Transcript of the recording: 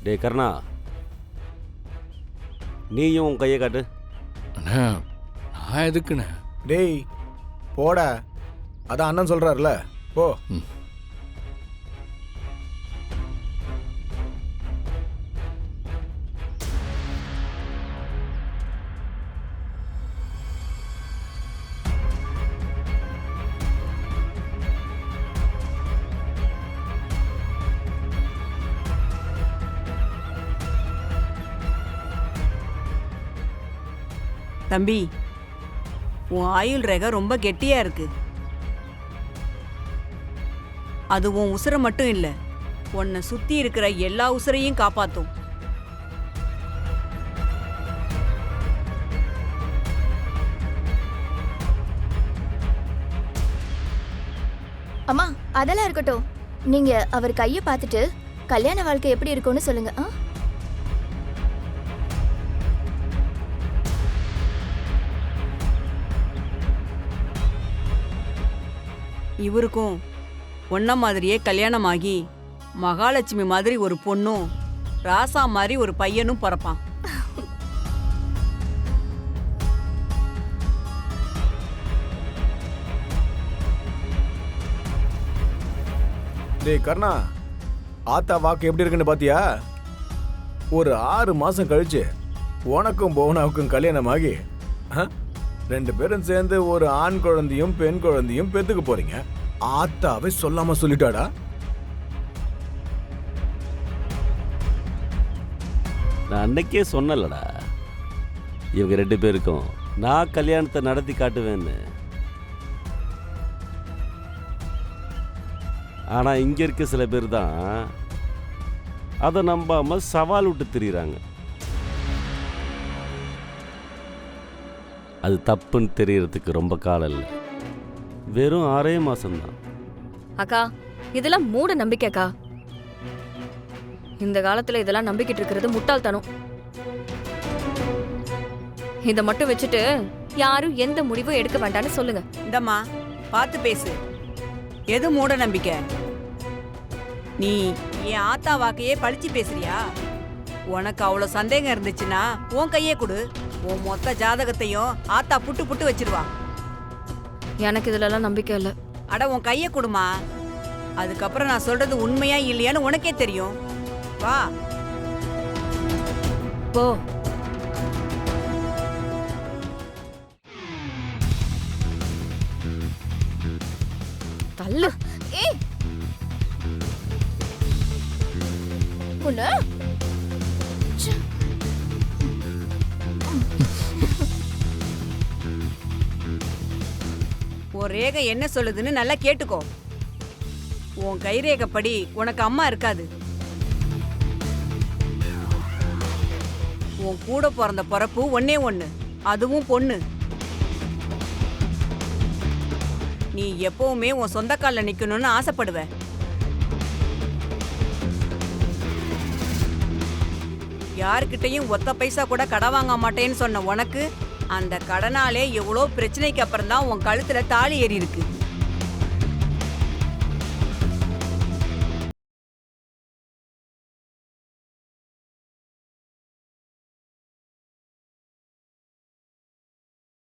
டே கர்ணா, நீயும் உன் கையை காட்டு. அண்ணா நான் எதுக்குண்ணே? டேய் போடா, அதான் அண்ணன் சொல்றாருல, போ. தம்பி, உன் ஆயுள் ரேகை ரொம்ப கெட்டியா இருக்கு. அது உன் உசுரை மட்டும் இல்ல, உன்னை சுத்தி இருக்கிற எல்லா உசுரையும் காப்பாத்தும். அம்மா அதெல்லாம் இருக்கட்டும், நீங்க அவர் கையை பார்த்துட்டு கல்யாண வாழ்க்கை எப்படி இருக்கும்னு சொல்லுங்க. இவருக்கும் ஒன்ன மாதிரியே கல்யாணம் ஆகி மகாலட்சுமி மாதிரி ஒரு பொண்ணும் ராசா மாதிரி ஒரு பையனும் பிறப்பான். டேய் கர்ணா, ஆத்தா வாக்கு எப்படி இருக்குன்னு பாத்தியா? ஒரு 6 மாசம் கழிச்சு உனக்கும் போனாவுக்கும் கல்யாணம் ஆகி 2 பேரும் சேர்ந்து ஒரு ஆண் குழந்தையும் பெண் குழந்தையும் பெத்துக்க போறீங்க. ஆத்தாவை சொல்லாம சொல்லிட்டாடா. நான் அன்னைக்கே சொன்னலடா, இவங்க 2 பேருக்கும் நான் கல்யாணத்தை நடத்தி காட்டுவேன்னு. ஆனால் இங்கே இருக்க சில பேர் தான் அதை நம்பாம சவால் விட்டு திரியிறாங்க. அது தப்புன்னு தெரியறதுக்கு ரொம்ப காலம் இல்லை, வெறும் 6 மாசம்தான். அக்கா இதெல்லாம் மூட நம்பிக்கைக்கா. இந்த காலத்துல இதெல்லாம் நம்பிக்கிட்டு இருக்கிறது முட்டாள்தனம். இதை மட்டும் வச்சுட்டு யாரும் எந்த முடிவும் எடுக்க வேண்டாம்னு சொல்லுங்க. இந்தம்மா பார்த்து பேசு, எது மூட நம்பிக்கை? நீ என் ஆத்தா வாக்கையே பழிச்சு பேசுறியா? உனக்கு அவ்வளோ சந்தேகம் இருந்துச்சுன்னா உன் கையே கொடு, உன் மொத்த ஜாதகத்தையும் ஆத்தா புட்டு புட்டு வச்சிருவா. எனக்கு இதுலலாம் நம்பிக்கை இல்லை. அட உன் கையை கொடுமா, அதுக்கப்புறம் நான் சொல்றது உண்மையா இல்லையான்னு உனக்கே தெரியும். வா போ. தள்ளு. ஏய் உன்ன உன் ரேகை என்ன சொல்லுதுன்னு நல்லா கேட்டுக்கோ. உன் கைரேகைப்படி உனக்கு அம்மா இருக்காது. உன் கூட பிறந்த பிறப்பு ஒன்னே ஒண்ணு, அதுவும் பொண்ணு. நீ எப்பவுமே உன் சொந்த கால்ல நிக்கணும்னு ஆசைப்படுவ. யாருக்கிட்டையும் ஒத்த பைசா கூட கடை வாங்க மாட்டேன்னு சொன்ன உனக்கு அந்த கடனாலே எவ்வளோ பிரச்சனைக்கு அப்புறம் தான் உன் கழுத்துல தாலி ஏறி இருக்கு.